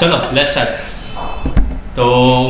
चलो let's start. तो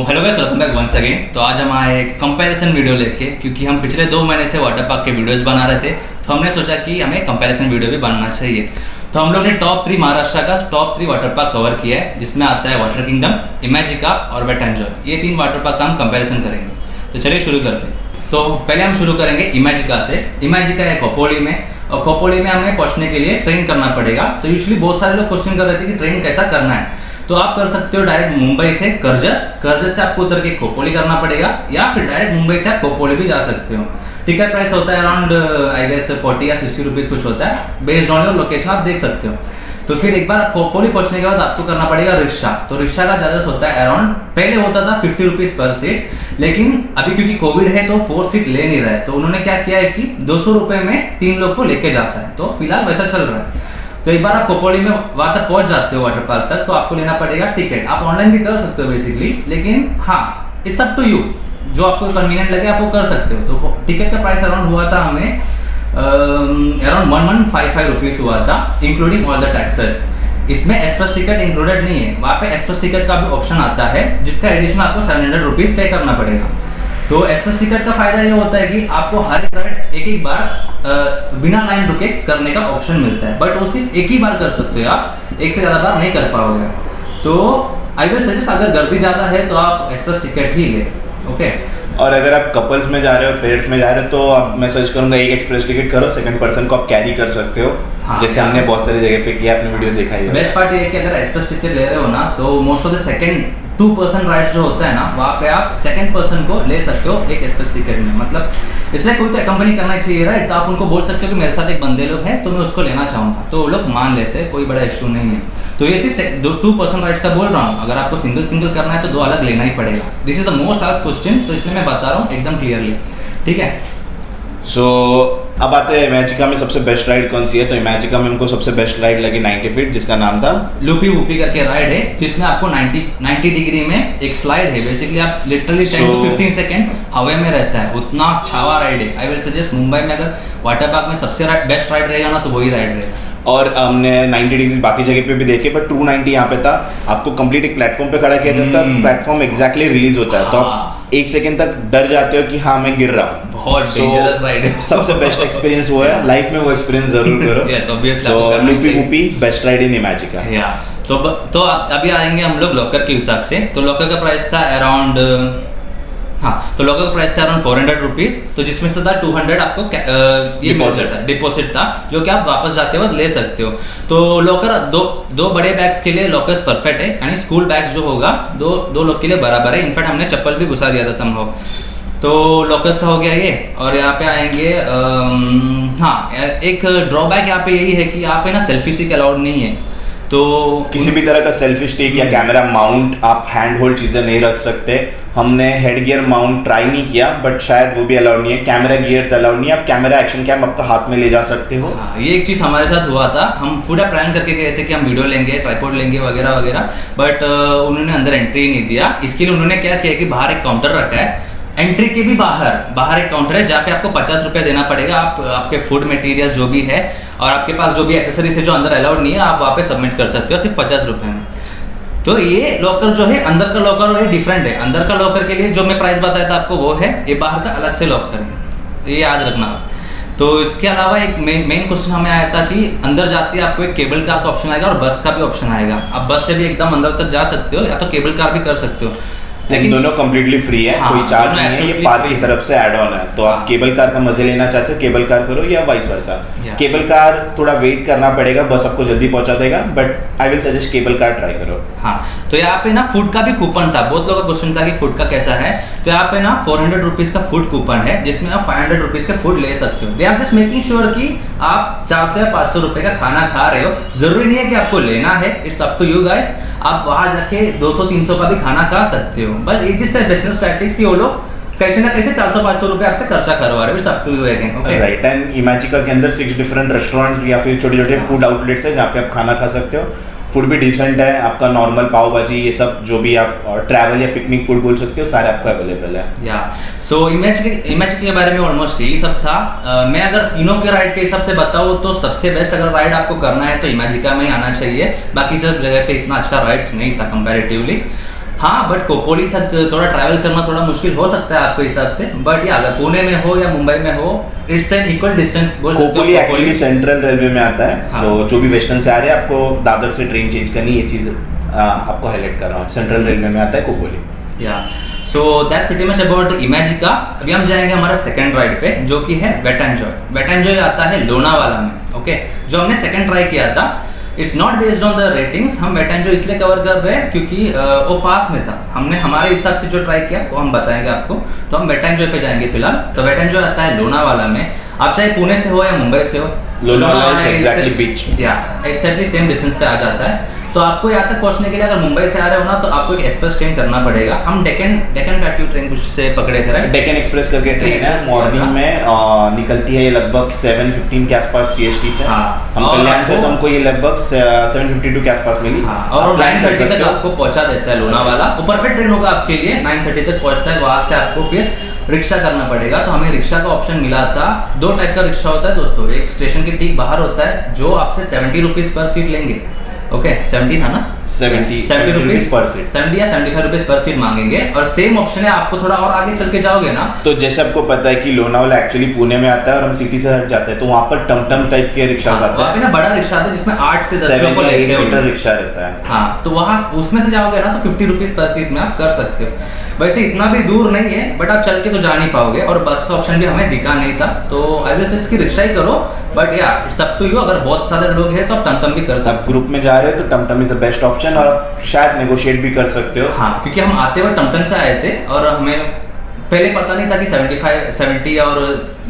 hello guys, welcome back once again. तो आज हम आए एक कंपैरिजन वीडियो लेके, क्योंकि हम पिछले 2 महीने से वाटर पार्क के वीडियोस बना रहे थे, तो हमने सोचा कि हमें कंपैरिजन वीडियो भी बनाना चाहिए। तो हम लोग ने टॉप 3 महाराष्ट्र का टॉप 3 वाटर पार्क कवर किया है, जिसमें आता है वाटर किंगडम, इमेजिका और वेट एंजॉय। ये 3 वाटर पार्क का हम कंपैरिजन करेंगे। तो चलिए शुरू करते हैं। तो पहले हम शुरू करेंगे इमेजिका से। इमेजिका है खोपोली में, और खोपोली में हमें पहुंचने के लिए ट्रेन करना पड़ेगा। तो यूजुअली बहुत सारे लोग क्वेश्चन कर रहे थे कि ट्रेन कैसा करना है। तो आप कर सकते हो डायरेक्ट मुंबई से कर्जत से आपको उतर के खोपोली करना पड़ेगा, या फिर डायरेक्ट मुंबई से आप खोपोली भी जा सकते हो। टिकट प्राइस होता है अराउंड आई गेस 40 या 60 रुपीज़ कुछ होता है, बेस्ड ऑन योर लोकेशन आप देख सकते हो। तो फिर एक बार खोपोली पहुंचने के बाद आपको करना पड़ेगा रिक्शा। तो रिक्शा का चार्जेस होता है अराउंड, पहले होता था 50 रुपीज़ पर सीट, लेकिन अभी क्योंकि कोविड है तो 4 सीट ले नहीं रहा है, तो उन्होंने क्या किया है कि 200 रुपये में 3 लोग को लेके जाता है। तो फिलहाल वैसा चल रहा है। तो एक बार आप खोपोली में वहाँ तक पहुंच जाते हो वाटर पार्क तक, तो आपको लेना पड़ेगा टिकट। आप ऑनलाइन भी कर सकते हो बेसिकली, लेकिन हाँ इट्स अप टू यू, जो आपको कन्वीनियंट लगे आप वो कर सकते हो। तो टिकट का प्राइस अराउंड हुआ था हमें अराउंड 1155 रुपीज़ हुआ था, इंक्लूडिंग ऑल द टैक्सेस। इसमें एक्सप्रेस टिकट इंक्लूडेड नहीं है, वहाँ पे एक्सप्रेस टिकट का भी ऑप्शन आता है, जिसका एडिशन आपको 700 रुपीज़ पे करना पड़ेगा। तो एक्सप्रेस टिकट का फायदा ये होता है कि आपको हर राइड एक बार बिना लाइन रुके करने का ऑप्शन मिलता है, बट वो सिर्फ एक ही बार कर सकते हो, आप एक से ज़्यादा बार नहीं कर पाओगे। तो आई विल सजेस्ट, अगर गर्दी ज़्यादा है तो आप एक्सप्रेस टिकट ही ले, ओके। और अगर आप कपल्स में जा रहे हो, पेरेंट्स में जा रहे हो, तो आप मैं सजेस्ट करूंगा एक एक्सप्रेस टिकट करो, सेकंड पर्सन को आप कैरी कर सकते हो। हाँ, जैसे हमने बहुत सारी जगह पे किया, आपने वीडियो देखा ही है। बेस्ट पार्ट ये है कि अगर एक्सप्रेस टिकट ले रहे हो ना, तो most of the second 2 person rides जो होता है ना, वहाँ पे आप सेकंड पर्सन को ले सकते हो एक एक्सप्रेस टिकट में। मतलब इसलिए कोई तो अकम्पनी करना चाहिए, राइट। तो आप उनको बोल सकते हो कि मेरे साथ एक बंदे लोग हैं, तो मैं उसको लेना चाहूँगा, तो वो लोग मान लेते हैं, कोई बड़ा इशू नहीं है। तो ये सिर्फ 2 पर्सन राइड्स का बोल रहा हूँ। अगर आपको सिंगल करना है तो 2 अलग लेना ही पड़ेगा। This is the most asked question, तो इसलिए मैं बता रहा हूँ एकदम क्लियरली, ठीक है। सो अब आते हैं इमेजिका में सबसे बेस्ट राइड कौन सी है। तो इमेजिका में हमको सबसे बेस्ट राइड लगी 90 फीट, जिसका नाम था लूपी वूपी करके राइड है, जिसमें आपको 90 डिग्री में एक स्लाइड है। बेसिकली आप लिटरली 10 to 15 सेकंड हवा में रहता है, उतना छावा राइड है। आई विल सजेस्ट, मुंबई में अगर वाटर पार्क में सबसे बेस्ट राइड रहेगा ना, तो वही राइड रहेगा। और हमने 90 डिग्री बाकी जगह पे भी देखे, बट 290 यहाँ पे था। आपको कंप्लीट एक प्लेटफॉर्म पे खड़ा किया जाता है, प्लेटफॉर्म एग्जैक्टली रिलीज होता है, तो आप 1 सेकंड तक डर जाते हो कि हाँ मैं गिर रहा हूँ। बहुत डेंजरस राइड है। सबसे बेस्ट एक्सपीरियंस वो है, लाइफ में वो एक्सपीरियंस जरूर करो। Yes obviously. So loopy Whoopi best ride in Imagica. या तो अभी आएंगे हम लोग लॉकर के हिसाब से। तो लॉकर का प्राइस था अराउंड, तो लॉकर का प्राइस था अराउंड 400 रुपीज़, तो जिसमें से था 200 आपको ये डिपॉजिट था, जो कि आप वापस जाते वक्त ले सकते हो। तो लॉकर दो बड़े बैग्स के लिए लॉकर्स परफेक्ट है, यानी स्कूल बैग्स जो होगा दो लोग के लिए बराबर है। इनफैक्ट हमने चप्पल भी घुसा दिया था संभव। तो लॉकर्स का हो गया ये। और यहाँ पे आएंगे एक ड्रॉबैक यहाँ पे यही है कि यहाँ पे ना सेल्फी स्टिक अलाउड नहीं है। तो किसी भी तरह का सेल्फी स्टिक या कैमरा माउंट, आप हैंड होल्ड चीज़ें नहीं रख सकते। हमने हेड गियर माउंट ट्राई नहीं किया, बट शायद वो भी अलाउड नहीं है। कैमरा गियर्स अलाउड नहीं है। आप कैमरा एक्शन कैम आपका हाथ में ले जा सकते हो। ये एक चीज़ हमारे साथ हुआ था। हम पूरा प्लान करके गए थे कि हम वीडियो लेंगे, ट्राइपॉड लेंगे वगैरह वगैरह, बट उन्होंने अंदर एंट्री नहीं दिया। इसके लिए उन्होंने क्या किया कि बाहर एक काउंटर रखा है, एंट्री के भी बाहर एक काउंटर है, जहाँ पे आपको 50 रुपये देना पड़ेगा। आपके फूड मटेरियल जो भी है और आपके पास जो भी एसेसरीज है जो अंदर अलाउड नहीं है, आप वहाँ पे सबमिट कर सकते हो सिर्फ 50 रुपये में। तो ये लॉकर जो है, अंदर का लॉकर और ये डिफरेंट है। अंदर का लॉकर के लिए जो मैं प्राइस बताया था आपको वो है, ये बाहर का अलग से लॉकर है, ये याद रखना। तो इसके अलावा एक मेन क्वेश्चन हमें आया था कि अंदर जाते ही आपको एक केबल कार का ऑप्शन आएगा और बस का भी ऑप्शन आएगा। आप बस से भी एकदम अंदर तक जा सकते हो, या तो केबल कार भी कर सकते हो, लेकिन दोनों कंप्लीटली फ्री है। कोई चार्ज नहीं है, ये पार्क की तरफ से ऐड ऑन है। तो आप केबल कार का मजे लेना चाहते हो, केबल कार करो, या वाइस वर्सा। केबल कार थोड़ा वेट करना पड़ेगा, बस आपको जल्दी पहुंचा देगा, but I will suggest cable car try करो। तो यहाँ पे ना फूड का भी कूपन था। बहुत लोगों का क्वेश्चन था कि फूड का कैसा है। तो यहाँ पे ना 400 रुपीज़ का फूड कूपन है, जिसमें आप 500 रुपीज़ का फूड ले सकते हो। They are just making sure कि आप 400 या 500 रुपये का खाना खा रहे हो। जरूरी नहीं है कि आपको लेना है, it's up to you guys. आप वहाँ जाके 200-300 का भी खाना खा सकते हो। बस ये जिस बिजनेस टैक्टिक्स ही वो लोग कैसे ना कैसे 400-500 रुपये आपसे खर्चा करवा रहे हो। It's up to you again, okay. Right. And Imagica के अंदर 6 डिफरेंट रेस्टोरेंट्स या फिर छोटे छोटे फूड आउटलेट्स है, जहाँ पे आप खाना खा सकते हो। फूड भी डिसेंट है आपका, नॉर्मल पाव भाजी ये सब जो भी आप ट्रैवल या पिकनिक फूड बोल सकते हो सारे आपको अवेलेबल है। या सो इमेज के बारे में ऑलमोस्ट यही सब था। मैं अगर तीनों के राइड के हिसाब से बताऊँ तो सबसे बेस्ट अगर राइड आपको करना है तो इमेजिका में ही आना चाहिए। बाकी सब जगह पे इतना अच्छा राइड्स नहीं था कंपैरेटिवली। हाँ बट कोपोली तक थोड़ा ट्रैवल करना थोड़ा मुश्किल हो सकता है आपके हिसाब से, बट या अगर पुणे में हो या मुंबई में हो इट्स एन इक्वल डिस्टेंस बोल सकते हो। कोपोली एक्चुअली सेंट्रल रेलवे में आता है। हाँ। सो जो भी वेस्टर्न से आ रहे हैं आपको दादर से ट्रेन चेंज करनी, ये चीज़ आपको हाईलाइट कर रहा हूँ, सेंट्रल रेलवे में आता है कोपोली। या so that's pretty much about Imagica. अभी हम जाएंगे हमारा सेकंड राइड पे जो कि है वेट एंजॉय। वेट एंजॉय आता है लोनावाला में, ओके, जो हमने सेकंड ट्राई किया था। It's not based on the ratings, हम वेट एंजॉय इसलिए कवर कर रहे हैं क्योंकि वो पास में था। हमने हमारे हिसाब से जो ट्राई किया वो हम बताएंगे आपको। तो हम वेट एंजॉय पे जाएंगे फिलहाल। तो वेट एंजॉय आता है लोनावाला में। आप चाहे पुणे से हो या मुंबई से हो, लोनावाला एग्जैक्टली बीच में, या एक्जैक्टली सेम डिस्टेंस पे आ जाता है। तो आपको यहाँ तक पहुँचने के लिए अगर मुंबई से आ रहे हो ना तो आपको एक एक्सप्रेस ट्रेन करना पड़ेगा। हम डेक्कन पैट्यू ट्रेन कुछ से पकड़े थे, राइट? डेक्कन एक्सप्रेस करके ट्रेन है, मॉर्निंग में निकलती है ये लगभग 7:15 के आसपास CST से। हाँ, हम कल्याण से, तो हमको ये लगभग 7:52 के आसपास मिली। हाँ, और 9:30 तक आपको पहुंचा देता है लोनावाला। वो परफेक्ट ट्रेन होगा आपके लिए, 9:30 तक पहुंचता है। वहां से आपको फिर रिक्शा करना पड़ेगा। तो हमें रिक्शा का ऑप्शन मिला था। 2 टाइप का रिक्शा होता है दोस्तों। एक स्टेशन के ठीक बाहर होता है जो आपसे 70 रुपीज पर सीट लेंगे। ओके 70 था ना, 70 रुपीज पर सीट, 70 या 75 रुपीज पर सीट मांगेंगे। और सेम ऑप्शन है आपको थोड़ा और आगे चल के जाओगे ना तो जैसे आपको पता है कि लोनावाला एक्चुअली पुणे में आता है और हम सिटी से हट जाते हैं, तो वहाँ पर टमटम टाइप के रिक्शा आते हैं। वहाँ पे ना बड़ा रिक्शा आता है जिसमें 8 से 10 लोगों को लेके 7 सीटर रिक्शा रहता है। हाँ, तो वहाँ उसमें से जाओगे ना तो 50 रुपीज पर सीट में आप कर सकते हो। वैसे इतना भी दूर नहीं है बट आप चल के तो जा नहीं पाओगे। और बस का ऑप्शन भी हमें दिखा नहीं था, तो आई विल सजेस्ट कि रिक्शा ही करो। बट या इट्स अप टू यू, अगर बहुत सारे लोग हैं तो आप टमटम भी कर सकते हो। आप ग्रुप में जा रहे हो तो टमटम इज द बेस्ट ऑप्शन, और आप शायद नेगोशिएट भी कर सकते हो। हाँ, क्योंकि हम आते हुए टमटम से आए थे और हमें पहले पता नहीं था कि 70 और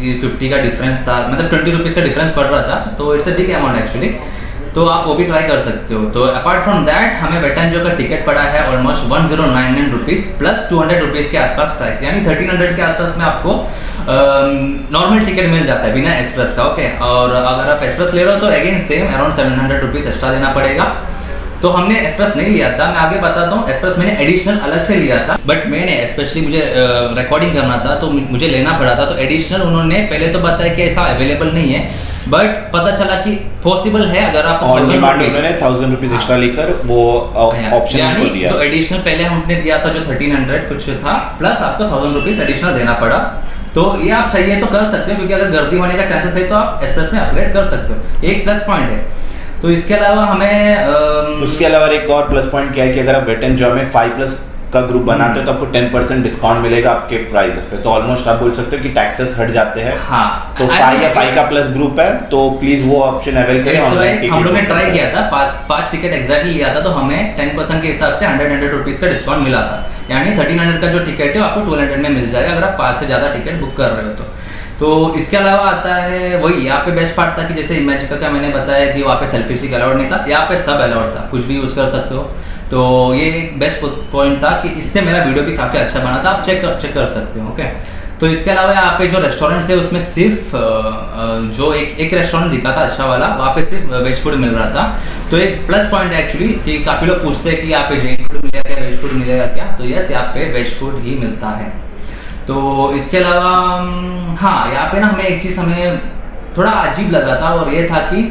50 का डिफरेंस था, मतलब 20 रुपीज़ का डिफरेंस पड़ रहा था। तो it's a big amount actually. तो आप वो भी ट्राई कर सकते हो। तो अपार्ट फ्रॉम दैट हमें वेट एंजॉय का टिकट पड़ा है ऑलमोस्ट 1099 रुपीज़ प्लस 200 रुपीज़ के आसपास टैक्स, यानी 1300 के आसपास में आपको नॉर्मल टिकट मिल जाता है बिना एक्सप्रेस का, ओके। और अगर आप एक्सप्रेस ले रहे हो तो again same around 700 rupees extra देना पड़ेगा। तो हमने एक्सप्रेस नहीं लिया था, मैं आगे बताता हूँ। एक्सप्रेस मैंने एडिशनल अलग से लिया था, बट मैंने स्पेशली मुझे रिकॉर्डिंग करना था तो मुझे लेना पड़ा था। तो एडिशनल उन्होंने पहले तो बताया कि ऐसा अवेलेबल नहीं है, बट पता चला कि पॉसिबल है अगर आप ऑन डिमांड उन्होंने 1000 रुपीज एक्स्ट्रा लेकर वो ऑप्शन को दिया। जो एडिशनल पहले हमने दिया था जो 1300 कुछ था, प्लस आपको 1000 रुपीज एडिशनल देना पड़ा। तो ये आप चाहिए तो कर सकते हो, क्योंकि अगर गर्दी होने का चांसेस है तो आप एक्सप्रेस में अपग्रेड कर सकते हो। एक प्लस पॉइंट है। तो इसके अलावा हमें उसके अलावा एक और प्लस पॉइंट क्या है कि अगर आप वेट एंड जॉय में 5+ का ग्रुप बनाते हो तो आपको 10% डिस्काउंट मिलेगा आपके प्राइसेस पे। तो ऑलमोस्ट आप बोल सकते हो कि टैक्सेस हट जाते हैं। हाँ, तो 5 या 5 का प्लस ग्रुप है तो प्लीज वो ऑप्शन अवेल करें। ऑनलाइन टिकट हम लोग ने ट्राई किया था, 5 टिकट एग्जैक्टली लिया था, तो हमें 10% के हिसाब से 100 रुपीज का डिस्काउंट मिला था। यानी 1300 का जो टिकट है आपको 1200 में मिल जाएगा अगर आप 5 से ज़्यादा टिकट बुक कर रहे हो तो इसके अलावा आता है वही यहाँ पे बेस्ट पार्ट था कि जैसे इमेजिका का मैंने बताया कि वहाँ पे सेल्फी स्टिक अलाउड नहीं था, यहाँ पे सब अलाउड था, कुछ भी यूज़ कर सकते हो। तो ये एक बेस्ट पॉइंट था कि इससे मेरा वीडियो भी काफ़ी अच्छा बना था, आप चेक कर सकते हो, ओके। तो इसके अलावा यहाँ पे जो रेस्टोरेंट्स है उसमें सिर्फ जो एक रेस्टोरेंट दिखा था अच्छा वाला, वहाँ पे सिर्फ वेज फूड मिल रहा था। तो एक प्लस पॉइंट है एक्चुअली कि काफ़ी लोग पूछते हैं कि यहाँ पे जैन फूड मिलेगा क्या, वेज फूड मिलेगा क्या, तो यस यहाँ पे वेज फूड ही मिलता है। तो इसके अलावा हाँ, यहाँ पे ना हमें थोड़ा अजीब लगा था, और ये था कि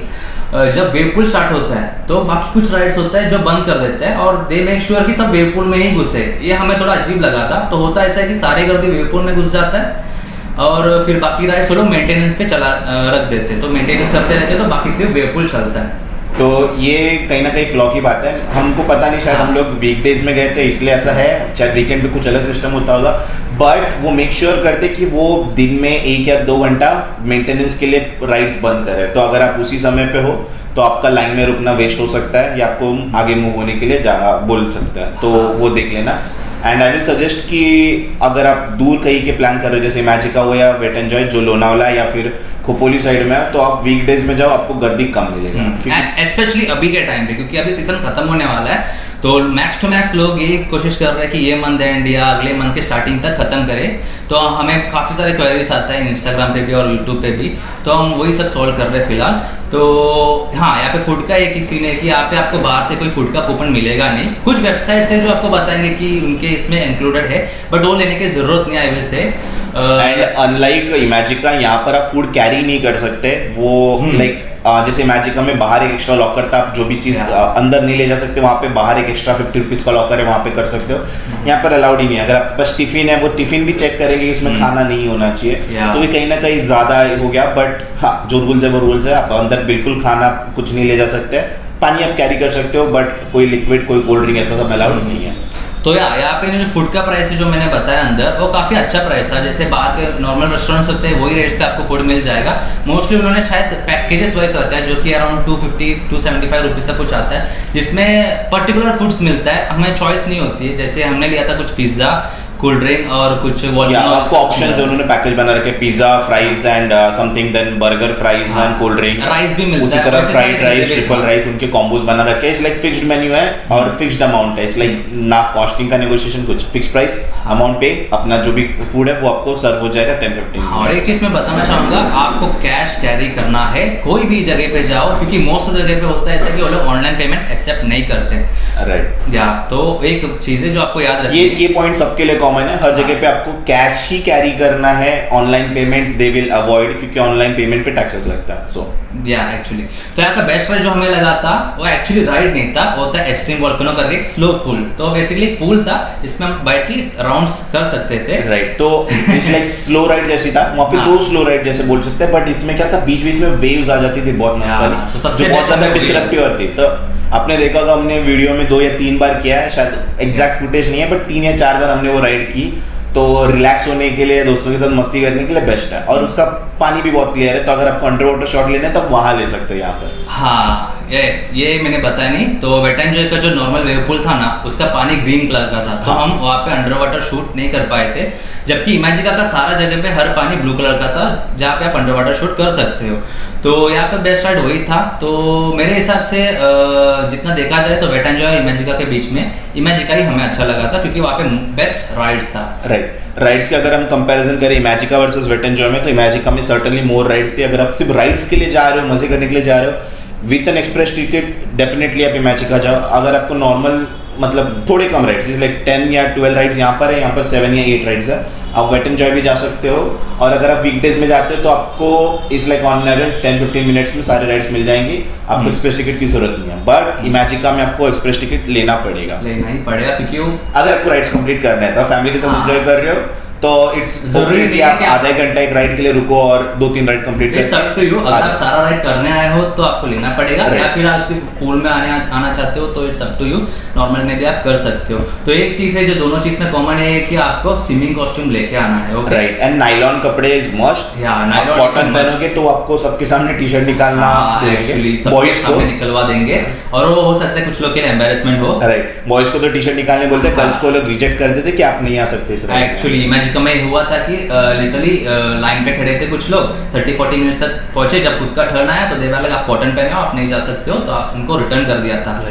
जब वेव पूल स्टार्ट होता है तो बाकी कुछ राइड्स होता है जो बंद कर देते हैं और दे मेक श्योर कि सब वेव पूल में ही घुसे। ये हमें थोड़ा अजीब लगा था। तो होता ऐसा है कि सारे गर्दी वेव पूल में घुस जाता है और फिर बाकी राइड्स लोग मेंटेनेंस पे रख देते हैं। तो मेंटेनेंस करते रहते हैं तो बाकी सिर्फ वेव पूल चलता है। तो ये कहीं ना कहीं फ्लॉ की बात है। हमको पता नहीं, शायद हम लोग वीकडेज में गए थे इसलिए ऐसा है, शायद वीकेंड पे कुछ अलग सिस्टम होता होगा। बट वो मेक श्योर करते कि वो दिन में 1 या 2 घंटा मेंटेनेंस के लिए राइड्स बंद करे। तो अगर आप उसी समय पे हो तो आपका लाइन में रुकना वेस्ट हो सकता है या आपको आगे मूव होने के लिए बोल सकता है। तो वो देख लेना। एंड आई विल सजेस्ट कि अगर आप दूर कहीं के प्लान कर रहे हो जैसे इमेजिका हो या वेट एंजॉय जो लोनावाला या फिर खोपोली साइड में है, तो आप वीकडेज में जाओ, आपको गर्दी कम मिलेगा। स्पेशली अभी के टाइम पे, क्योंकि अभी सीजन खत्म होने वाला है तो मैक्स टू मैक्स लोग ये कोशिश कर रहे हैं कि ये मंथ एंड या अगले मंथ के स्टार्टिंग तक ख़त्म करें। तो हमें काफ़ी सारे क्वेरीज आता है इंस्टाग्राम पे भी और यूट्यूब पे भी, तो हम वही सब सॉल्व कर रहे हैं फिलहाल। तो हाँ, यहाँ पे फूड का एक ही सीन है कि यहाँ पे आपको बाहर से कोई फूड का कूपन मिलेगा नहीं। कुछ वेबसाइट्स हैं जो आपको बताएंगे कि उनके इसमें इंक्लूडेड है, बट वो लेने की ज़रूरत नहीं I will say. And unlike Imagica यहाँ पर आप फूड कैरी नहीं कर सकते, वो लाइक जैसे इमेजिका में बाहर एक एक्स्ट्रा लॉकर था, आप जो भी चीज़ अंदर नहीं ले जा सकते वहाँ पे बाहर एक एक्स्ट्रा 50 रुपीज़ का लॉकर है, वहाँ पे कर सकते हो। यहाँ पर अलाउड ही नहीं है। अगर आपके पास टिफिन है, वो टिफिन भी चेक करेंगे इसमें खाना नहीं होना चाहिए, तो ये कहीं ना कहीं ज़्यादा हो गया। बट हाँ, जो रूल्स है वो रूल्स है, आप अंदर बिल्कुल खाना कुछ नहीं ले जा सकते। पानी आप कैरी कर सकते हो, बट कोई लिक्विड, कोई कोल्ड ड्रिंक ऐसा सब अलाउड नहीं है। तो यहाँ पे जो फूड का प्राइस है जो मैंने बताया अंदर, वो काफ़ी अच्छा प्राइस था। जैसे बाहर के नॉर्मल रेस्टोरेंट्स होते हैं वही रेट्स पे आपको फूड मिल जाएगा। मोस्टली उन्होंने शायद पैकेजेस वाइज रखा है, जो कि अराउंड 250-275 रुपीज़ का कुछ आता है, जिसमें पर्टिकुलर फूड्स मिलता है, हमें चॉइस नहीं होती है। जैसे हमने लिया था कुछ पिज्ज़ा, कोल्ड ड्रिंक और कुछ आपको ऑप्शंस है, उन्होंने पैकेज बना रखे, pizza, fries and something, then burger, fries and cold drink, rice भी मिलता है। उसी तरह फ्राइड राइस, ट्रिपल राइस, उनके कॉम्बोज बना रखे हैं। इट्स लाइक फिक्स्ड मेन्यू है और फिक्स्ड अमाउंट है। इट्स लाइक ना कॉस्टिंग का नेगोशिएशन, कुछ फिक्स प्राइस, अमाउंट पे, अपना जो भी फूड है वो आपको सर्व हो जाएगा 10-15। और एक चीज मैं बताना चाहूंगा, आपको कैश कैरी करना है कोई भी जगह पे जाओ, क्योंकि मोस्ट जगह पे होता है ऐसा कि वो लोग ऑनलाइन पेमेंट एक्सेप्ट नहीं करते। राइट, या तो एक चीज है जो आपको याद रखनी ये पॉइंट सबके लिए कॉमन है। हर जगह पे आपको कैश ही कैरी करना है। Online payment they will avoid, क्योंकि ऑनलाइन पेमेंट पे टैक्सेस लगता है। सो या एक्चुअली तो यहाँ का बेस्ट राइड जो हमें लगा था वो एक्चुअली राइड नहीं था, वो था एक्सट्रीम वोल्केनो करके एक स्लो पूल। तो बेसिकली पूल था, इसमें हम बैठ के राउंड्स कर सकते थे। राइट, तो इट्स लाइक स्लो राइड जैसी था। वहाँ पे 2 स्लो राइड जैसे बोल सकते हैं, बट इसमें क्या था, बीच बीच में वेव्स आ जाती थी बहुत मस्त वाली, जो बहुत ज्यादा डिसरप्टिव होती। तो आपने देखा होगा, हमने वीडियो में 2 या 3 बार किया है, शायद एग्जैक्ट फुटेज नहीं है, बट 3 या 4 बार हमने वो राइड की। तो रिलैक्स होने के लिए, दोस्तों के साथ मस्ती करने के लिए बेस्ट है। और उसका पानी भी बहुत क्लियर है, तो अगर आपको अंडर वाटर शॉट लेना है तब वहाँ ले सकते हो यहाँ पर। हाँ यस, ये मैंने बताया नहीं। तो वेट एंड जॉय का जो नॉर्मल वेव पूल था ना, उसका पानी ग्रीन कलर का था। तो हम वहाँ पे अंडर वाटर शूट नहीं कर पाए थे, जबकि इमेजिका का सारा जगह पे हर पानी ब्लू कलर का था, जहाँ पे आप अंडर वाटर शूट कर सकते हो। तो यहाँ पे बेस्ट राइड वही था। तो मेरे हिसाब से जितना देखा जाए तो वेट एंड जॉय और इमेजिका के बीच में इमेजिका ही हमें अच्छा लगा था, क्योंकि वहाँ पे बेस्ट राइड्स था। राइड्स के अगर हम कंपैरिजन करें Imagica versus wet and joy में, तो इमेजिका में सर्टेनली मोर राइड्स थी। अगर आप सिर्फ राइड्स के लिए जा रहे हो, मजे करने के लिए जा रहे हो with an express ticket, definitely आप इमेजिका जाओ। अगर आपको नॉर्मल मतलब थोड़े कम राइड्स, लाइक 10 या 12 राइड्स यहाँ पर है, यहाँ पर 7 या 8 राइड्स है, आप वेट एंड जॉय भी जा सकते हो। और अगर आप वीकडेज में जाते हो तो आपको इस लाइक ऑन एवरेज 10-15 मिनट्स में सारे राइड्स मिल जाएंगी, आपको एक्सप्रेस टिकट की जरूरत नहीं है। बट इमेजिका में आपको एक्सप्रेस टिकट लेना पड़ेगा, क्योंकि अगर आपको राइड्स कंप्लीट करना है। तो फैमिली के साथ एंजॉय कर रहे हो तो इट्स जरूरी कि आप आधा घंटा एक राइड के लिए रुको और 2-3 राइड कंप्लीट कर सकते हो। अगर आप सारा राइड करने आए हो तो आपको लेना पड़ेगा, या फिर आप सिर्फ पूल में आना चाहते हो तो it's up to you, normal में भी आप कर सकते हो। तो एक चीज है जो दोनों चीज में कॉमन है कि आपको स्विमिंग कॉस्ट्यूम लेके आना है। राइट, एंड नायलॉन कपड़े इज मस्ट। नायलॉन कॉटन पहनोगे तो आपको सबके सामने टी शर्ट निकालना, बॉयज को निकलवा देंगे, और वो हो सकता है कुछ लोग के लिए एम्बैरेसमेंट हो। राइट, बॉयज को तो टी शर्ट निकालने बोलते हैं, गर्ल्स को लोग रिजेक्ट करते थे कि आप नहीं आ सकते इस राइड। एक्चुअली इमेजिका में हुआ था कि लिटरली लाइन पे खड़े थे कुछ लोग, 30-40 मिनट्स तक पहुंचे। जब खुद का टर्न आया तो देवा लगा आप कॉटन पहने हो, आप नहीं जा सकते हो, तो आप उनको रिटर्न कर दिया था।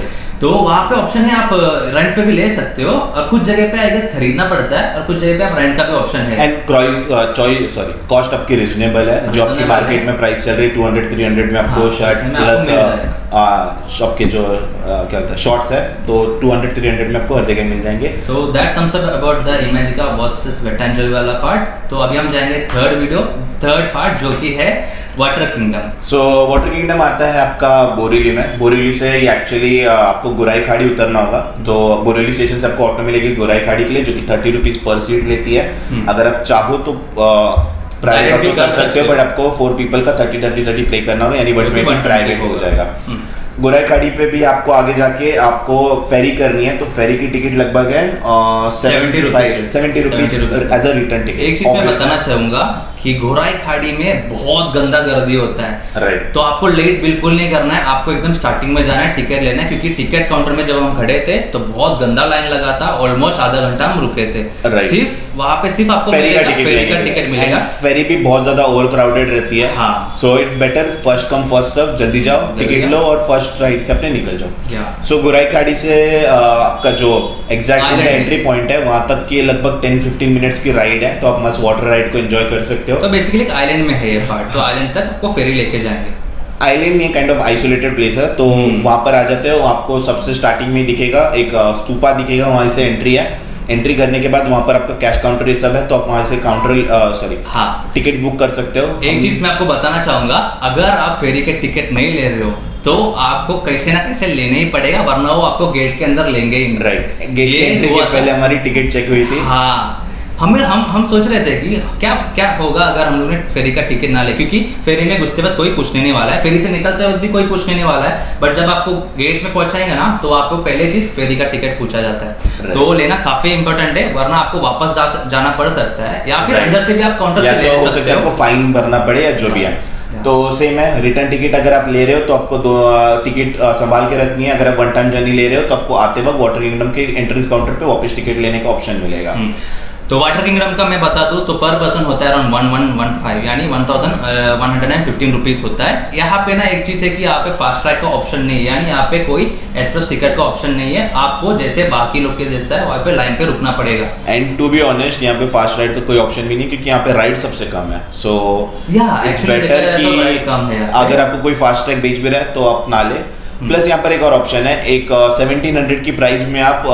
तो वहाँ पे ऑप्शन है, आप रेंट पे भी ले सकते हो, और कुछ जगह पे आई गेस खरीदना पड़ता है, और कुछ जगह पे आप रेंट का भी ऑप्शन है। एंड कॉस्ट आपकी रिजनेबल है, जो आपकी मार्केट में प्राइस चल रही है 200-300 में आपको शर्ट प्लस शॉप के जो क्या होता है शॉर्ट्स है, तो 200-300 में आपको हर जगह मिल जाएंगे। So that sums up about the Imagica versus wet and joy वाला पार्ट। तो अभी हम जाएंगे थर्ड पार्ट, जो कि है water kingdom. So water kingdom आता है आपका बोरीली में। बोरीली से एक्चुअली आपको गोराई खाड़ी उतरना होगा। तो बोरीली स्टेशन से आपको ऑटो मिलेगी गोराई खाड़ी के लिए, जो कि 30 रुपीज पर सीट लेती है। अगर आप चाहो तो प्राइवेट ऑटो कर सकते हो, बट आपको 4 पीपल का 30 पे करना होगा, यानी 120 प्राइवेट हो जाएगा। गोराई खाड़ी पे भी आपको आगे जाके आपको फेरी करनी है, तो फेरी की टिकट लगभग है 70 rupees as a return ticket. एक चीज मैं बताना चाहूंगा कि गोराई खाड़ी में बहुत गंदा गर्दी होता है। राइट, तो आपको लेट बिल्कुल नहीं करना है, आपको एकदम स्टार्टिंग में जाना है, टिकट लेना है, क्योंकि टिकट काउंटर में जब हम खड़े थे तो बहुत गंदा लाइन लगा था, ऑलमोस्ट आधा घंटा हम रुके थे। सिर्फ वहाँ पे सिर्फ आपको फेरी का टिकट मिलेगा। फेरी भी बहुत ज्यादा ओवर क्राउडेड रहती है, so it's better first come first serve, जल्दी जाओ टिकट लो और फर्स्ट फर्स्ट राइड से अपने निकल जाओ। या सो गुराईखाड़ी से आपका जो एग्जैक्ट Island एंट्री पॉइंट है वहां तक की लगभग 10-15 मिनट्स की राइड है, तो आप मस्त वाटर राइड को एंजॉय कर सकते हो। तो बेसिकली एक आइलैंड में है ये पार्ट, तो आइलैंड तक आपको फेरी लेके जाएंगे। आइलैंड में काइंड ऑफ आइसोलेटेड प्लेस है, तो वहां पर आ जाते हो, आपको सबसे स्टार्टिंग में दिखेगा एक स्तूपा दिखेगा, वहां से एंट्री है। एंट्री करने के बाद वहां पर आपका कैश काउंटर ये सब है, तो आप वहां से हाँ टिकट बुक कर सकते हो। एक चीज मैं आपको बताना चाहूंगा, अगर आप फेरी के टिकट नहीं ले रहे हो तो आपको कैसे ना कैसे लेना ही पड़ेगा, वरना वो आपको गेट के अंदर लेंगे ही नहीं। राइट, गेट के एंट्री के पहले हमारी टिकट चेक हुई थी। हाँ, हम सोच रहे थे कि क्या होगा अगर हम लोग ने फेरी का टिकट ना ले, क्योंकि फेरी में घुसते वक्त कोई पूछने नहीं वाला है, फेरी से निकलते वक्त भी कोई पूछने नहीं वाला है, बट जब आपको गेट में पहुंचाएंगे ना तो आपको पहले चीज फेरी का टिकट पूछा जाता है। तो लेना काफी इंपॉर्टेंट है, वरना आपको वापस जाना पड़ सकता है, या फिर अंदर से भी आप काउंटर से ले सकते हो, आपको फाइन भरना पड़े या जो भी है। तो सेम है, रिटर्न टिकट अगर आप ले रहे हो तो आपको दो टिकट संभाल के रखनी है। अगर आप वन टाइम जर्नी ले रहे हो तो आपको आते वक्त वाटर किंगडम के एंट्रीज काउंटर पे वापस टिकट लेने का ऑप्शन मिलेगा। तो वाटर किंगडम का मैं बता दूं तो पर पर्सन होता है अराउंड 1115 यानी 1115 रुपीज होता है। यहाँ पे ना एक चीज है कि यहाँ पे फास्ट ट्रैक का ऑप्शन नहीं है, यानी यहाँ पे कोई एक्सप्रेस टिकट का ऑप्शन नहीं है, आपको जैसे बाकी लोग के जैसा है वहाँ पे लाइन पे रुकना पड़ेगा। एंड टू बी ऑनेस्ट यहाँ पे फास्ट राइड का कोई ऑप्शन भी नहीं, क्योंकि यहाँ पे राइड सबसे कम है। सो इट्स बेटर कि अगर आपको कोई फास्ट ट्रैक बेच भी रहा है तो आप ना ले। प्लस यहाँ पर एक और ऑप्शन है, एक 1700 की प्राइस में आप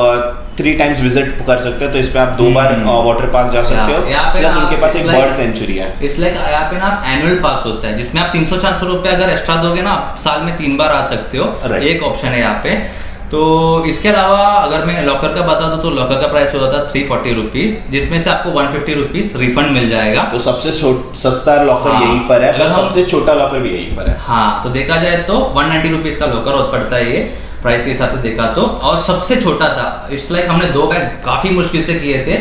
3 टाइम्स विजिट कर सकते हो, तो इसमें आप 2 बार वाटर पार्क जा सकते हो। प्लस उनके पास एक बर्ड सेंचुरी है। इसलिए यहाँ पे ना एनुअल पास होता है, जिसमें आप 300-400 रुपए अगर एक्स्ट्रा दोगे ना, आप साल में 3 बार आ सकते हो। एक ऑप्शन है यहाँ पे। तो इसके अलावा अगर मैं लॉकर का बता दूं तो लॉकर का प्राइस होता है 340 रुपीज, जिसमें से आपको 150 रुपीज रिफंड मिल जाएगा। तो सबसे सस्ता लॉकर यहीं पर है, पर सबसे छोटा लॉकर भी यहीं पर है। हाँ, तो देखा जाए तो 190 रुपीज का लॉकर पड़ता है ये प्राइस के हिसाब से देखा तो, और सबसे छोटा था। इट्स लाइक हमने 2 बैग काफी मुश्किल से किए थे,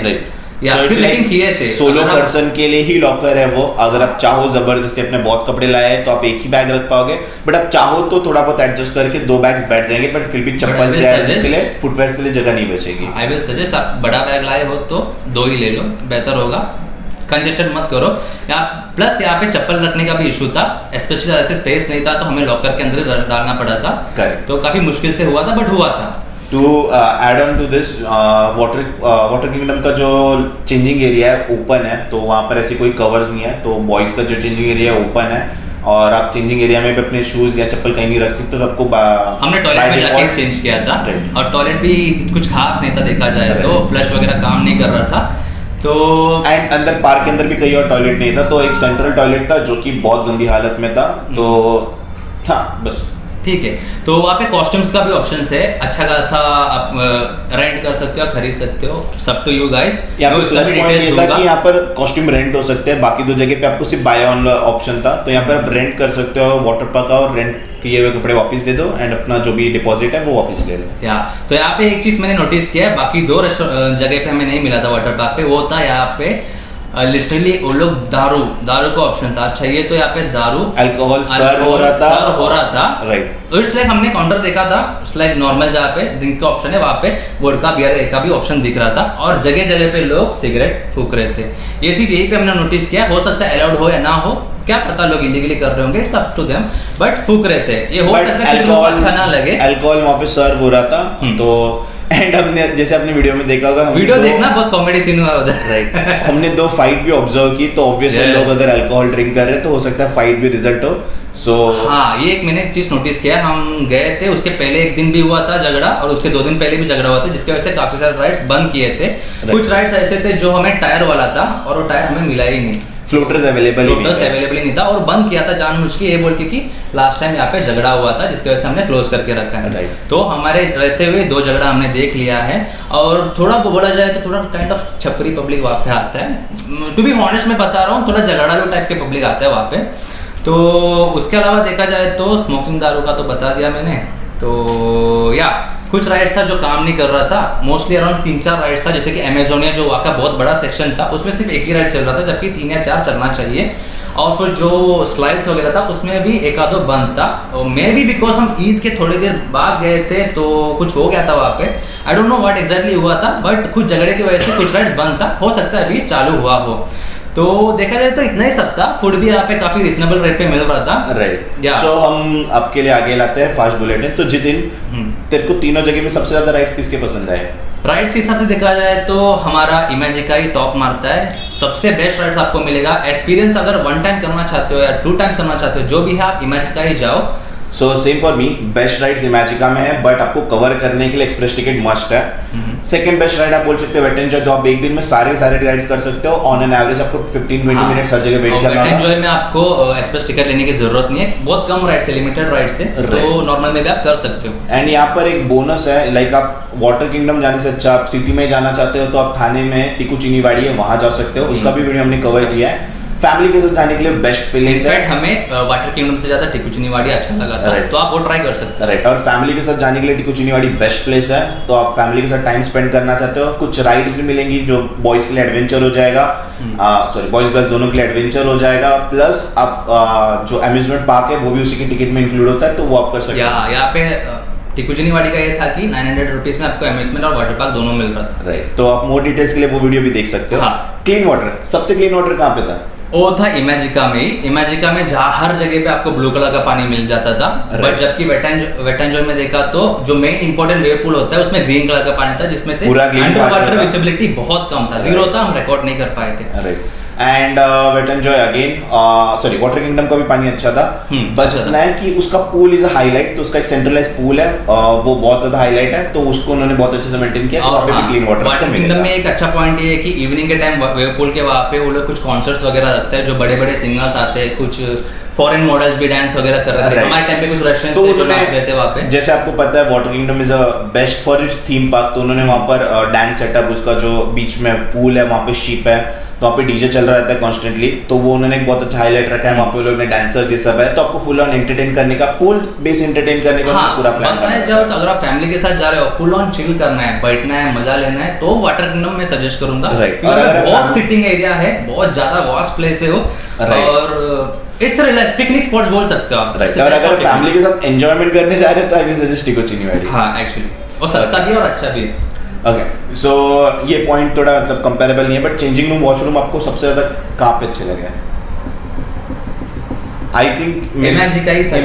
या फिर लेकिन किए थे। सोलो पर्सन के लिए ही लॉकर है वो। अगर आप चाहो जबरदस्ती अपने बहुत कपड़े लाए हैं तो आप एक ही बैग रख पाओगे, बट आप चाहो तो थोड़ा बहुत एडजस्ट करके 2 बैग्स बैठ जाएंगे, बट फिर भी चप्पल के लिए फुटवेयर के लिए जगह नहीं बचेगी। आई विल सजेस्ट आप बड़ा बैग लाए हो तो 2 ही ले लो, बेहतर होगा, कंजेस्टेड मत करो। प्लस यहाँ पे चप्पल रखने का भी इशू था, स्पेशली ऐसे स्पेस नहीं था तो हमें लॉकर के अंदर डालना पड़ा था, तो काफी मुश्किल से हुआ था, बट हुआ था। To add on to this, water kingdom का जो चेंजिंग एरिया है ओपन है, तो वहाँ पर ऐसी कोई कवर्स नहीं है, तो बॉयज का जो चेंजिंग एरिया है ओपन है, और आप चेंजिंग एरिया में भी अपने शूज या चप्पल कहीं नहीं रख सकते। तो आपको हमने टॉयलेट में जाके चेंज किया था, और टॉयलेट भी कुछ खास नहीं था देखा जाए तो, फ्लश वगैरह काम नहीं कर रहा था। तो एंड अंदर पार्क के अंदर भी कहीं और टॉयलेट नहीं था, तो एक सेंट्रल टॉयलेट था जो कि बहुत गंदी हालत में था। तो हाँ, बस ठीक है। तो वहाँ पे कॉस्ट्यूम्स का भी ऑप्शन है, अच्छा खासा आप रेंट कर सकते हो, खरीद सकते हो, सब टू यू गाइस। यहाँ पे प्लस पॉइंट ये था कि यहाँ पर कॉस्ट्यूम रेंट हो सकते हैं, बाकी 2 जगह पे आपको सिर्फ बाय ऑन ऑप्शन था। तो यहाँ पर आप रेंट कर सकते हो वाटर पार्क का, और रेंट किए हुए कपड़े वापस दे दो एंड अपना जो भी डिपॉजिट है वो वापस ले लो। या तो यहाँ पे एक चीज मैंने नोटिस किया है, बाकी 2 जगह पे हमें नहीं मिला था वाटर पार्क पे, वो था यहाँ पे लिटरली वो लोग दारू का ऑप्शन था। अच्छा, ये तो यहाँ पे दारू अल्कोहल सर्व हो रहा था, राइट। तो इट्स लाइक हमने काउंटर देखा था, इट्स लाइक नॉर्मल जहाँ पे ड्रिंक का ऑप्शन है वहाँ पे वोडका बियर का भी ऑप्शन दिख रहा था, और जगह जगह पे लोग सिगरेट फूक रहे थे। ये सिर्फ यही पे हमने नोटिस किया, हो सकता है अलाउड हो या ना हो, क्या पता लोग इलीगली कर रहे होंगे, it's up to them, but फूक रहे थे। ये हो सकता है कुछ लोगों को अच्छा ना लगे। अल्कोहल वहाँ पे सर्व हो रहा था, तो एंड हमने जैसे अपने वीडियो में देखा होगा, वीडियो देखना बहुत कॉमेडी सीन हुआ उधर, राइट। हमने 2 फाइट भी ऑब्जर्व की, तो ऑब्वियसली लोग अगर अल्कोहल ड्रिंक कर रहे हैं तो हो सकता है फाइट भी रिजल्ट हो। सो हाँ, ये एक मैंने चीज नोटिस किया, हम गए थे उसके पहले एक दिन भी हुआ था झगड़ा, और उसके 2 दिन पहले भी झगड़ा हुआ था, जिसकी वजह से काफी सारे राइड्स बंद किए थे। कुछ राइड्स ऐसे थे जो हमें टायर वाला था और वो टायर हमें मिला ही नहीं, फ्लोटर्स अवेलेबल ही नहीं था, और बंद किया था जानबूझ के ये बोल के कि लास्ट टाइम यहाँ पे झगड़ा हुआ था, जिसकी वजह से हमने क्लोज करके रखा है। तो हमारे रहते हुए 2 झगड़ा हमने देख लिया है, और थोड़ा बोला जाए तो थोड़ा काइंड ऑफ छपरी पब्लिक वहाँ पे आता है। टू बी ऑनेस्ट मैं बता रहा हूँ, थोड़ा झगड़ालू टाइप के पब्लिक आता है वहाँ पे। तो उसके अलावा देखा जाए तो स्मोकिंग दारू का तो बता दिया मैंने। तो या कुछ राइड्स था जो काम नहीं कर रहा था, मोस्टली अराउंड 3-4 राइड्स था, जैसे कि अमेजोनिया जो वहाँ का बहुत बड़ा सेक्शन था, उसमें सिर्फ एक ही राइड चल रहा था, जबकि 3 या 4 चलना चाहिए। और फिर जो स्लाइड्स वगैरह था उसमें भी 1-2 बंद था, और मैं भी बिकॉज हम ईद के थोड़ी देर बाद गए थे तो कुछ हो गया था वहाँ पे, I don't know what exactly हुआ था, बट कुछ झगड़े की वजह से कुछ राइड्स बंद था, हो सकता है अभी चालू हुआ हो। तो देखा जाए तो इतना ही सब था। फूड भी यहाँ पे काफी रिजनेबल रेट पे मिल रहा था। राइट। Yeah. सो हम आपके लिए आगे लाते हैं फास्ट बुलेटिन। तो जितिन, तेरे को तीनों जगह में सबसे ज्यादा राइड्स किसके पसंद आए? राइड्स के हिसाब से देखा जाए तो हमारा इमेजिका ही टॉप मारता है। सबसे बेस्ट राइड्स आपको मिलेगा। एक्सपीरियंस अगर 1 टाइम करना चाहते हो या 2 टाइम्स करना चाहते हो, जो भी है आप इमेजिका ही जाओ। So same for me, best rides Imagica में है, बट आपको कवर करने के लिए एक्सप्रेस टिकट मस्ट है। सेकंड बेस्ट राइड आप बोल सकते हो वेट एंड जॉय, जो आप एक दिन में सारे राइड्स कर सकते हो। ऑन एन एवरेज आपको 15-20 मिनट्स हर जगह वेट करना है। वेट एंड जॉय में आपको एक्सप्रेस टिकट लेने की जरूरत नहीं है, बहुत कम राइड्स है, लिमिटेड राइड्स है, तो नॉर्मल में भी आप कर सकते हो। एंड यहाँ पर एक बोनस है, लाइक आप वाटर किंगडम जाने से अच्छा आप सिटी में जाना चाहते हो तो आप थाने में टिकुचिनीवाड़ी है, वहां जा सकते हो। उसका भी वीडियो हमने कवर किया है। फैमिली के साथ जाने के लिए बेस्ट प्लेस है। हमें वाटर किंगडम से ज्यादा टिकुचिनीवाड़ी अच्छा लगा था, तो आप वो ट्राई कर सकते हो। राइट। और फैमिली के साथ जाने के लिए टिकुचिनीवाड़ी बेस्ट प्लेस है। तो आप फैमिली के साथ टाइम स्पेंड करना चाहते हो, कुछ राइड्स भी मिलेंगी जो बॉयज के लिए एडवेंचर हो जाएगा, सॉरी बॉयज गर्ल्स दोनों के लिए एडवेंचर हो जाएगा। प्लस आप जो अम्यूजमेंट पार्क है वो भी उसी की टिकट में इंक्लूड होता है, तो वो आप कर सकते हो। यहाँ पे टिकुचिनीवाड़ी का ये था कि 900 रुपीज में आपको अम्यूजमेंट और वाटर पार्क दोनों मिल रहा था। राइट। तो आप मोर डिटेल्स के लिए वो वीडियो भी देख सकते हो। क्लीन वाटर, सबसे क्लीन वाटर कहाँ पे था? वो था इमेजिका में ही। इमेजिका में जहाँ हर जगह पे आपको ब्लू कलर का पानी मिल जाता था, बट जबकि वेट एंड जॉय में देखा तो जो मेन इंपॉर्टेंट वेव पूल होता है उसमें ग्रीन कलर का पानी था, जिसमें से अंडर वाटर विजिबिलिटी बहुत कम था, 0 था, हम रिकॉर्ड नहीं कर पाए थे। And wet and joy again, sorry water kingdom का भी पानी अच्छा था। बस इतना है कि उसका पूल इज अ हाईलाइट, तो उसका एक सेंट्रलाइज पूल है, वो बहुत ज्यादा हाईलाइट है, तो उसको उन्होंने बहुत अच्छे से मेंटेन किया। तो वहाँ पे भी क्लीन वाटर किंगडम में एक अच्छा पॉइंट ये है कि इवनिंग के टाइम वेव पूल के वहाँ पे वो लोग कुछ कॉन्सर्ट्स वगैरह रखते हैं, जो बड़े बड़े सिंगर्स आते हैं, कुछ फॉरेन मॉडल्स भी डांस वगैरह कर रहे थे। हमारे टाइम पे कुछ रशियंस थे जो नाच रहे थे वहाँ पे। जैसे आपको पता है water kingdom is a best for its theme park, तो उन्होंने वहाँ पर डांस सेटअप, उसका जो बीच में पूल है वहाँ पे शिप है, तो वहाँ पे डीजे चल रहा रहता है कॉन्स्टेंटली, तो वो उन्होंने एक बहुत अच्छा हाईलाइट रखा है। वहाँ पे लोग ने डांसर्स ये सब है, तो आपको फुल ऑन एंटरटेन करने का, पूल बेस एंटरटेन करने का पूरा प्लान है। जब अगर आप फैमिली के साथ जा रहे हो, फुल ऑन चिल करना है, बैठना है, मजा लेना है, तो वाटर किंगडम में सजेस्ट करूंगा। बहुत सिटिंग एरिया है, बहुत ज्यादा वास्ट प्लेस है वो, और इट्स रिलैक्स पिकनिक स्पॉट्स बोल सकते हो आप। और अगर फैमिली के साथ एंजॉयमेंट करने जा रहे हो तो आई विल सजेस्ट टिकुचिनीवाड़ी। हां एक्चुअली, और सस्ता भी और अच्छा भी है। ओके, सो ये पॉइंट थोड़ा मतलब कंपैरेबल नहीं है, बट चेंजिंग रूम वॉशरूम आपको सबसे ज्यादा कहाँ पे अच्छे लगे? आई थिंक इमेजिका ही था।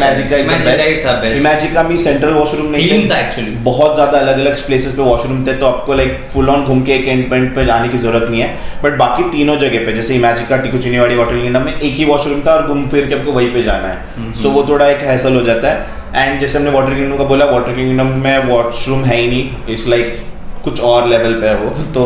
इमेजिका में सेंट्रल वॉशरूम नहीं था एक्चुअली, बहुत ज्यादा अलग अलग प्लेसेस पे वॉशरूम थे, तो आपको लाइक फुल ऑन घूम के एक एंड पॉइंट पे जाने की जरूरत नहीं है। बट बाकी तीनों जगह पे, जैसे इमेजिका, टिकुचिनीवाड़ी, वाटर किंगडम में एक ही वॉशरूम था और घूम फिर के आपको वहीं पे जाना है, सो वो थोड़ा एक हैसल हो जाता है। एंड जैसे हमने वाटर किंगडम का बोला, वाटर किंगडम में वॉशरूम है ही नहीं, इट्स लाइक कुछ और लेवल पे है वो, तो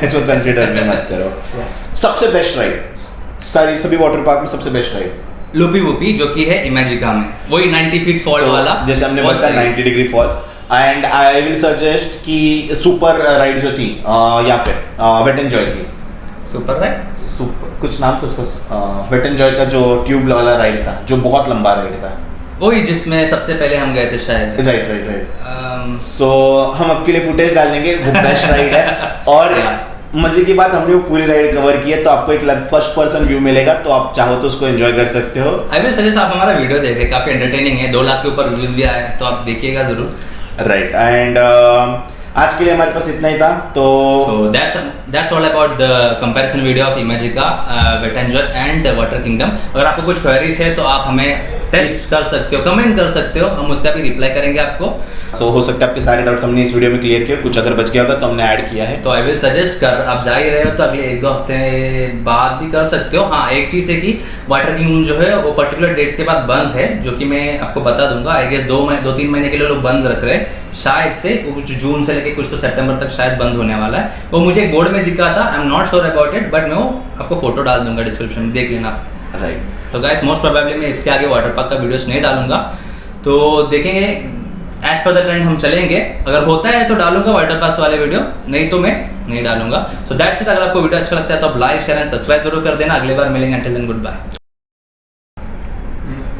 इसको कंसीडर नहीं मत करो। सबसे बेस्ट राइड सभी वाटर पार्क में सबसे बेस्ट राइड लूपी वूपी, जो कि है इमेजिका में, वही 90 फीट फॉल वाला, जैसे हमने बताया 90 degree fall. And I will suggest कि सुपर राइड जो थी यहाँ पे वेट एंड जॉय की, सुपर राइड, सुपर कुछ नाम था उसका, वेट एंड जॉय का जो ट्यूब वाला राइड था, जो बहुत लंबा राइड था, वही जिसमें सबसे पहले हम गए थे शायद। राइट। सो हम आपके लिए फुटेज डाल देंगे, वो बेस्ट राइड है। और मजे की बात, हमने वो पूरी राइड कवर की है, तो आपको एक फर्स्ट पर्सन व्यू मिलेगा, तो आप चाहो तो उसको एंजॉय कर सकते हो। आई विल सजेस्ट आप हमारा वीडियो देखें, काफी एंटरटेनिंग है, 2 लाख के ऊपर व्यूज भी आए, तो आप देखिएगा जरूर। राइट। एंड आज के लिए हमारे पास इतना ही था, तो that's all about the comparison video of Imagica, Wet n Joy and Water Kingdom। अगर आपको कुछ क्वेरीज है तो आप हमें टेक्स्ट कर सकते हो, कमेंट कर सकते हो, हम उसका भी रिप्लाई करेंगे आपको। सो हो सकता है आपके सारे डाउट्स हमने इस वीडियो में क्लियर किए, कुछ अगर बच गया होगा तो हमने ऐड किया है। तो आई विल सजेस्ट कर, आप जा ही रहे हो तो अगले 1-2 हफ्ते बाद भी कर सकते हो। हाँ, एक चीज़ है कि वाटर किंगडम जो है वो पर्टिकुलर डेट्स के बाद बंद है, जो कि मैं आपको बता दूंगा। आई गेस 2-3 महीने के लिए लोग बंद रख रहे हैं, शायद से कुछ जून से लेके कुछ तो सितंबर तक शायद बंद होने वाला है। वो मुझे एक बोर्ड में दिखा था, I am not sure about it, but मैं वो आपको फोटो डाल दूंगा डिस्क्रिप्शन में, देख लेना आप। राइट। तो गाइस मोस्ट प्रोबेबली मैं इसके आगे वाटर पार्क का वीडियोस नहीं डालूंगा, तो देखेंगे एज पर द ट्रेंड हम चलेंगे। अगर होता है तो डालूंगा वाटर पार्क वाले वीडियो, नहीं तो मैं नहीं डालूंगा। So that's it. अगर आपको वीडियो अच्छा लगता है तो आप लाइक, शेयर एंड सब्सक्राइब जरूर कर देना। अगली बार मिलेंगे, until then goodbye.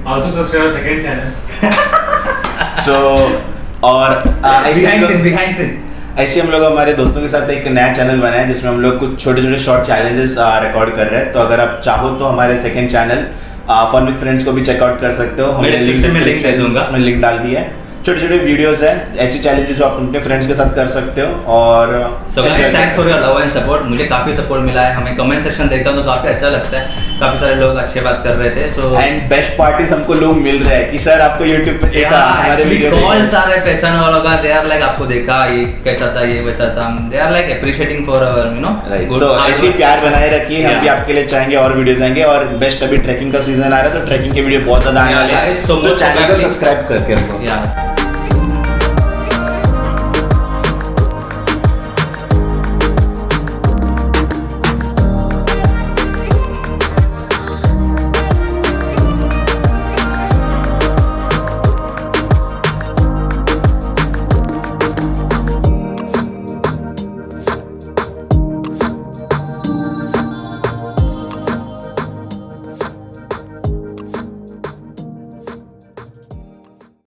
Also subscribe our second channel. सो और behind scene ऐसे हम लोग हमारे दोस्तों के साथ एक नया चैनल बनाया है, जिसमें हम लोग कुछ छोटे छोटे शॉर्ट चैलेंजेस रिकॉर्ड कर रहे हैं। तो अगर आप चाहो तो हमारे second channel fun with friends को भी चेकआउट कर सकते हो। मैं डिस्क्रिप्शन में लिंक दे दूंगा, मैं लिंक डाल दिया है। छोटे छोटे वीडियोस हैं, ऐसी चैलेंजेस जो आप अपने फ्रेंड्स के साथ कर सकते हो। और so guys thanks for your love and support. मुझे काफी सपोर्ट मिला है, हमें कमेंट सेक्शन देखता हूँ तो काफी अच्छा लगता है, काफी सारे लोग अच्छी बात कर रहे थे। So and best part is हमको लोग मिल रहे हैं कि सर आपको YouTube पे देखा, हमारे वीडियो कॉल्स आ रहे पहचान वालों का, दे आर लाइक आपको देखा, ये कैसा था, ये वैसा था, they are like appreciating for our you know. So ऐसी प्यार बनाए रखिए, हम भी आपके लिए चाहेंगे और वीडियोस आएंगे। और बेस्ट अभी ट्रैकिंग का सीजन आ रहा है तो ट्रैकिंग के वीडियो बहुत ज्यादा आने वाले हैं, तो चैनल को सब्सक्राइब करके रखो।